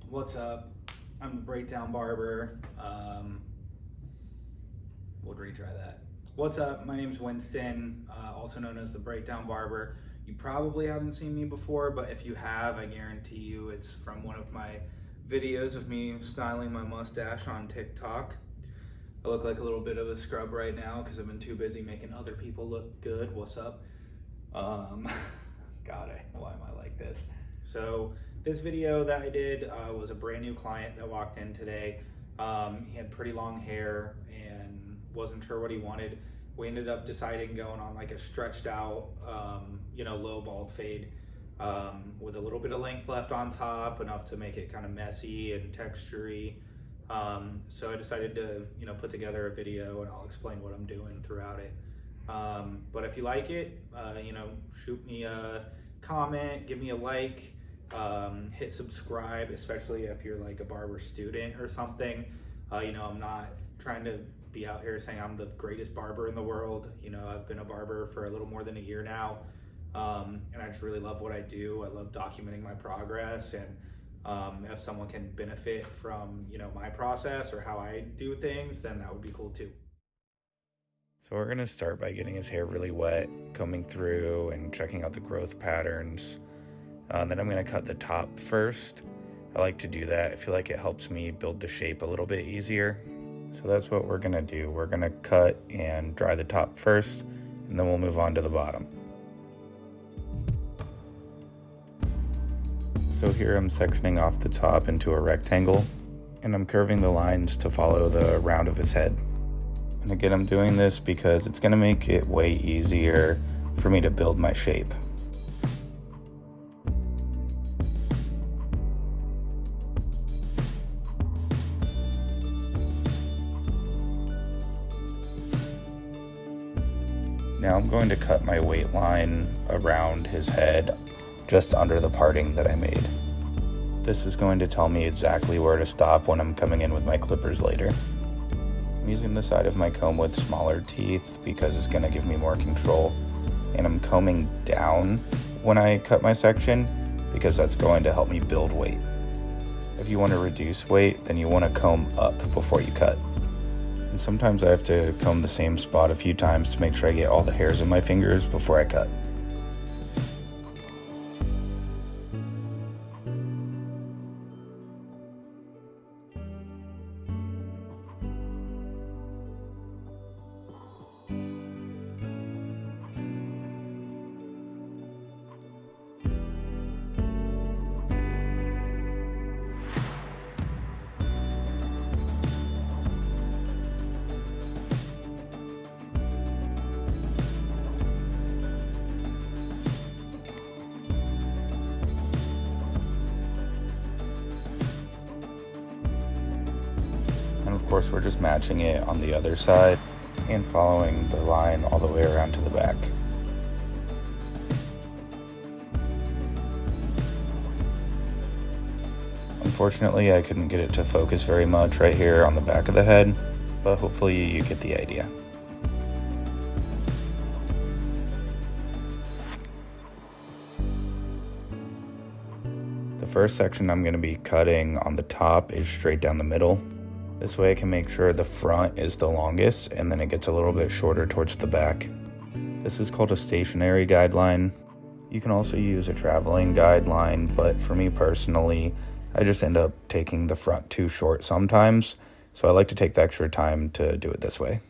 What's up? I'm the Breakdown Barber. We'll retry that. What's up? My name's Winston, also known as the Breakdown Barber. You probably haven't seen me before, but if you have, I guarantee you it's from one of my videos of me styling my mustache on TikTok. I look like a little bit of a scrub right now because I've been too busy making other people look good. What's up? God, why am I like this? So this video that I did was a brand new client that walked in today. He had pretty long hair and wasn't sure what he wanted. We ended up deciding going on like a stretched out, low bald fade with a little bit of length left on top, enough to make it kind of messy and textury. So I decided to, put together a video and I'll explain what I'm doing throughout it. But if you like it, shoot me a comment, give me a like, hit subscribe, especially if you're like a barber student or something. I'm not trying to be out here saying I'm the greatest barber in the world. I've been a barber for a little more than a year now. And I just really love what I do. I love documenting my progress, and if someone can benefit from, my process or how I do things, then that would be cool too. So we're gonna start by getting his hair really wet, combing through and checking out the growth patterns. Then I'm gonna cut the top first. I like to do that. I feel like it helps me build the shape a little bit easier. So that's what we're gonna do. We're gonna cut and dry the top first, and then we'll move on to the bottom. So here I'm sectioning off the top into a rectangle, and I'm curving the lines to follow the round of his head. And again, I'm doing this because it's going to make it way easier for me to build my shape. Now I'm going to cut my weight line around his head, just under the parting that I made. This is going to tell me exactly where to stop when I'm coming in with my clippers later. I'm using the side of my comb with smaller teeth because it's going to give me more control, and I'm combing down when I cut my section because that's going to help me build weight. If you want to reduce weight, then you want to comb up before you cut. And sometimes I have to comb the same spot a few times to make sure I get all the hairs in my fingers before I cut. And of course we're just matching it on the other side and following the line all the way around to the back. Unfortunately, I couldn't get it to focus very much right here on the back of the head, but hopefully you get the idea. The first section I'm going to be cutting on the top is straight down the middle. This way I can make sure the front is the longest and then it gets a little bit shorter towards the back. This is called a stationary guideline. You can also use a traveling guideline, but for me personally, I just end up taking the front too short sometimes, so I like to take the extra time to do it this way.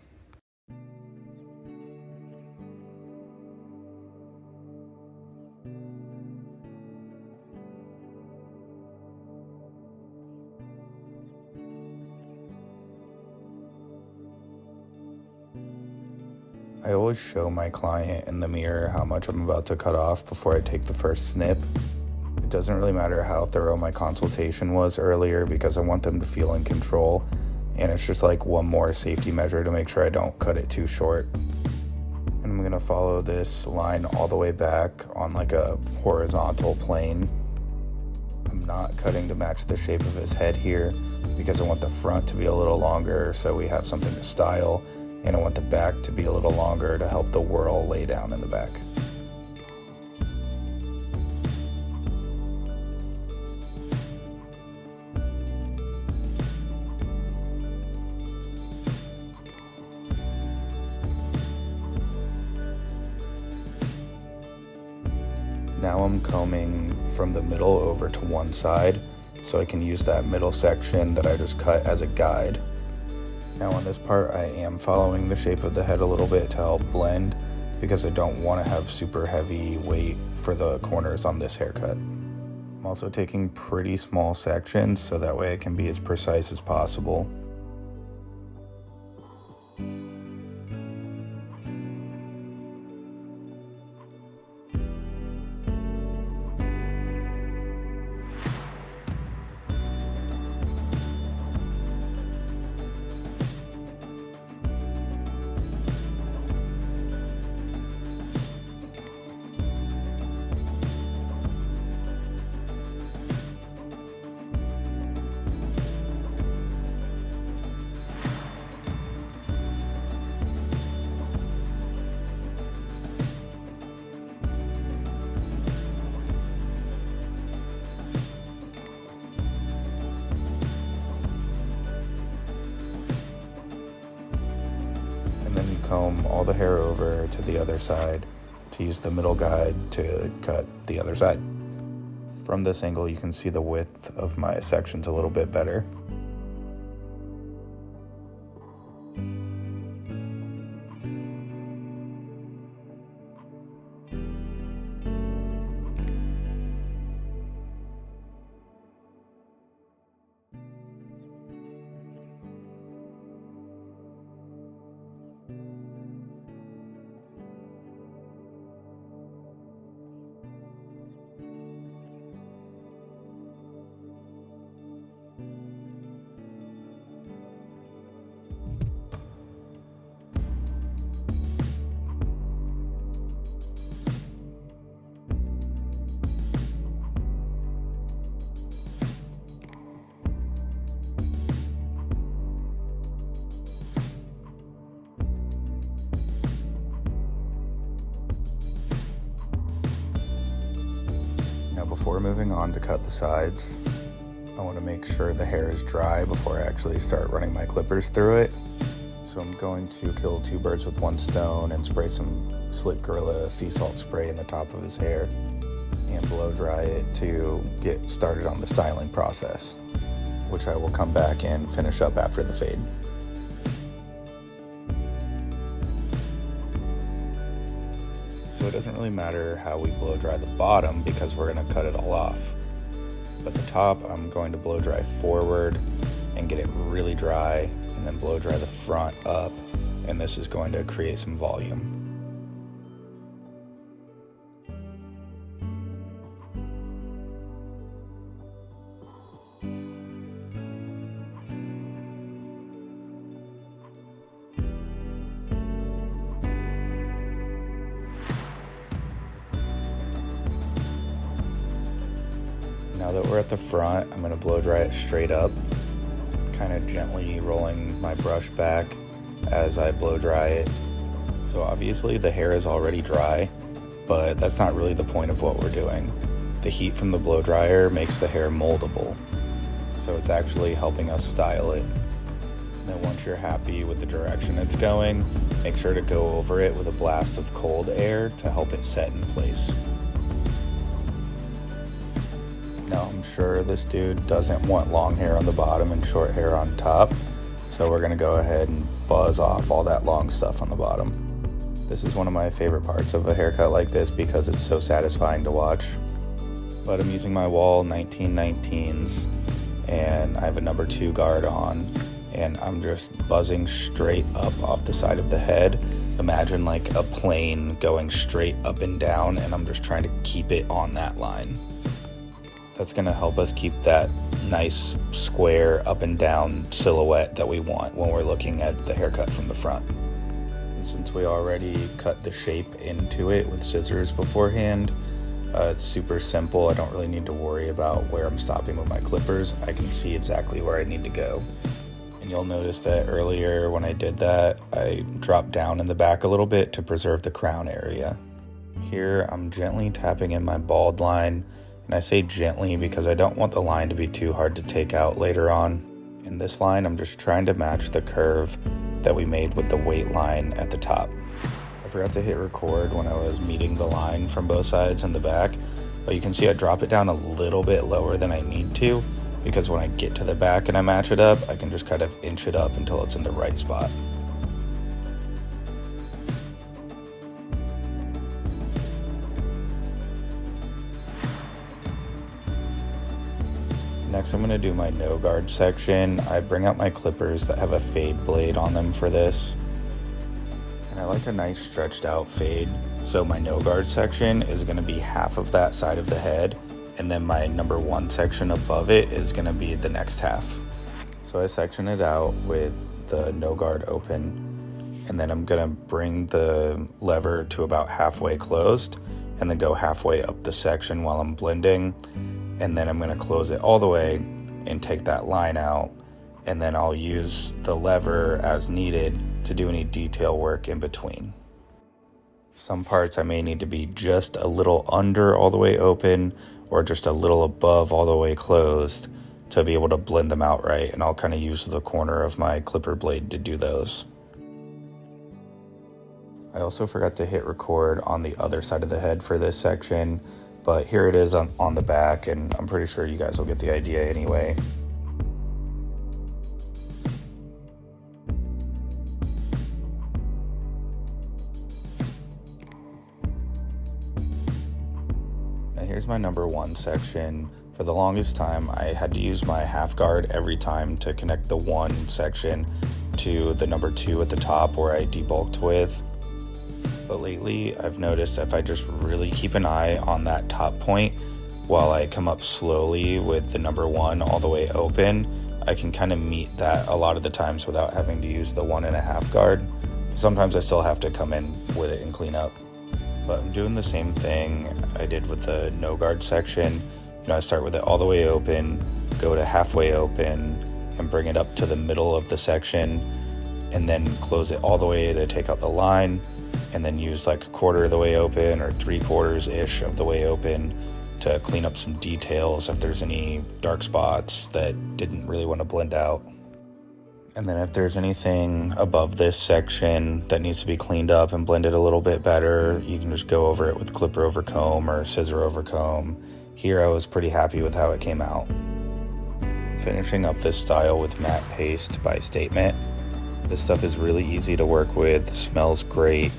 I always show my client in the mirror how much I'm about to cut off before I take the first snip. It doesn't really matter how thorough my consultation was earlier because I want them to feel in control, and it's just like one more safety measure to make sure I don't cut it too short. And I'm going to follow this line all the way back on like a horizontal plane. I'm not cutting to match the shape of his head here because I want the front to be a little longer so we have something to style, and I want the back to be a little longer to help the whirl lay down in the back. Now I'm combing from the middle over to one side, so I can use that middle section that I just cut as a guide. Now on this part, I am following the shape of the head a little bit to help blend, because I don't want to have super heavy weight for the corners on this haircut. I'm also taking pretty small sections so that way I can be as precise as possible. Comb all the hair over to the other side to use the middle guide to cut the other side. From this angle, you can see the width of my sections a little bit better. Before moving on to cut the sides, I want to make sure the hair is dry before I actually start running my clippers through it. So I'm going to kill two birds with one stone and spray some Slick Gorilla sea salt spray in the top of his hair and blow dry it to get started on the styling process, which I will come back and finish up after the fade. So it doesn't really matter how we blow dry the bottom because we're going to cut it all off. But the top, I'm going to blow dry forward and get it really dry, and then blow dry the front up, and this is going to create some volume. Now that we're at the front, I'm going to blow dry it straight up, kind of gently rolling my brush back as I blow dry it. So obviously the hair is already dry, but that's not really the point of what we're doing. The heat from the blow dryer makes the hair moldable, so it's actually helping us style it. And then once you're happy with the direction it's going, make sure to go over it with a blast of cold air to help it set in place. Now I'm sure this dude doesn't want long hair on the bottom and short hair on top, so we're gonna go ahead and buzz off all that long stuff on the bottom. This is one of my favorite parts of a haircut like this because it's so satisfying to watch. But I'm using my Wall 1919s and I have a number 2 guard on, and I'm just buzzing straight up off the side of the head. Imagine like a plane going straight up and down, and I'm just trying to keep it on that line. That's going to help us keep that nice square up and down silhouette that we want when we're looking at the haircut from the front. And since we already cut the shape into it with scissors beforehand, it's super simple. I don't really need to worry about where I'm stopping with my clippers. I can see exactly where I need to go. And you'll notice that earlier when I did that, I dropped down in the back a little bit to preserve the crown area. Here, I'm gently tapping in my bald line. And I say gently because I don't want the line to be too hard to take out later on. In this line, I'm just trying to match the curve that we made with the weight line at the top. I I forgot to hit record when I was meeting the line from both sides and the back, but you can see I drop it down a little bit lower than I need to, because when I get to the back and I match it up, I can just kind of inch it up until it's in the right spot. Next, I'm going to do my no guard section. I bring out my clippers that have a fade blade on them for this. And I like a nice stretched out fade. So my no guard section is going to be half of that side of the head, and then my number 1 section above it is going to be the next half. So I section it out with the no guard open, and then I'm going to bring the lever to about halfway closed and then go halfway up the section while I'm blending. And then I'm going to close it all the way and take that line out, and then I'll use the lever as needed to do any detail work in between. Some parts I may need to be just a little under all the way open or just a little above all the way closed to be able to blend them out right, and I'll kind of use the corner of my clipper blade to do those. I also forgot to hit record on the other side of the head for this section, but here it is on the back, and I'm pretty sure you guys will get the idea anyway. Now here's my number 1 section. For the longest time, I had to use my half guard every time to connect the 1 section to the number 2 at the top where I debulked with. But lately, I've noticed if I just really keep an eye on that top point while I come up slowly with the number 1 all the way open, I can kind of meet that a lot of the times without having to use the 1.5 guard. Sometimes I still have to come in with it and clean up. But I'm doing the same thing I did with the no guard section. I start with it all the way open, go to halfway open, and bring it up to the middle of the section, and then close it all the way to take out the line, and then use like a quarter of the way open or 3/4-ish of the way open to clean up some details if there's any dark spots that didn't really want to blend out. And then if there's anything above this section that needs to be cleaned up and blended a little bit better, you can just go over it with clipper over comb or scissor over comb. Here I was pretty happy with how it came out. Finishing up this style with matte paste by Statement. This stuff is really easy to work with, smells great,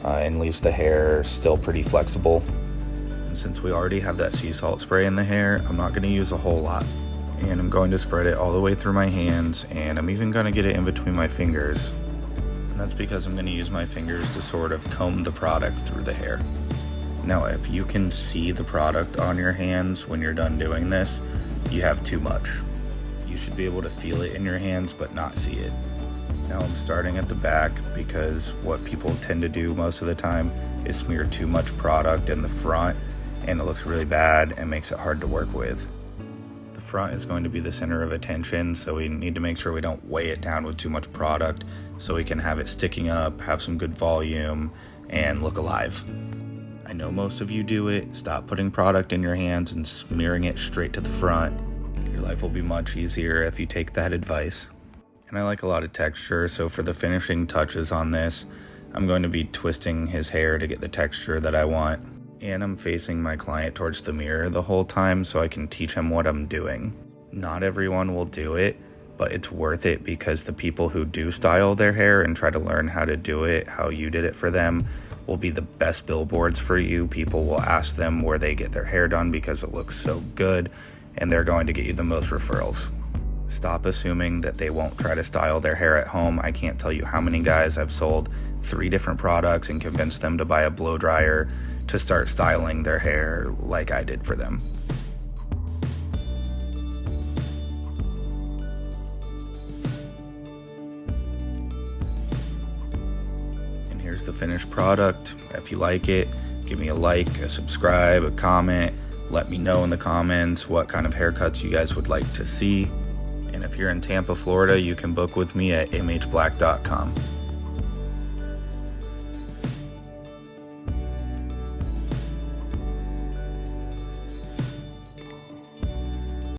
and leaves the hair still pretty flexible. And since we already have that sea salt spray in the hair, I'm not going to use a whole lot. And I'm going to spread it all the way through my hands, and I'm even going to get it in between my fingers. And that's because I'm going to use my fingers to sort of comb the product through the hair. Now, if you can see the product on your hands when you're done doing this, you have too much. You should be able to feel it in your hands but not see it. Now I'm starting at the back because what people tend to do most of the time is smear too much product in the front, and it looks really bad and makes it hard to work with. The front is going to be the center of attention, so we need to make sure we don't weigh it down with too much product so we can have it sticking up, have some good volume, and look alive. I know most of you do it. Stop putting product in your hands and smearing it straight to the front. Your life will be much easier if you take that advice. And I like a lot of texture, so for the finishing touches on this, I'm going to be twisting his hair to get the texture that I want. And I'm facing my client towards the mirror the whole time so I can teach him what I'm doing. Not everyone will do it, but it's worth it because the people who do style their hair and try to learn how to do it, how you did it for them, will be the best billboards for you. People will ask them where they get their hair done because it looks so good, and they're going to get you the most referrals. Stop assuming that they won't try to style their hair at home. I can't tell you how many guys I've sold 3 different products and convinced them to buy a blow dryer to start styling their hair like I did for them. And here's the finished product. If you like it, give me a like, a subscribe, a comment. Let me know in the comments what kind of haircuts you guys would like to see. And if you're in Tampa, Florida, you can book with me at mhblack.com.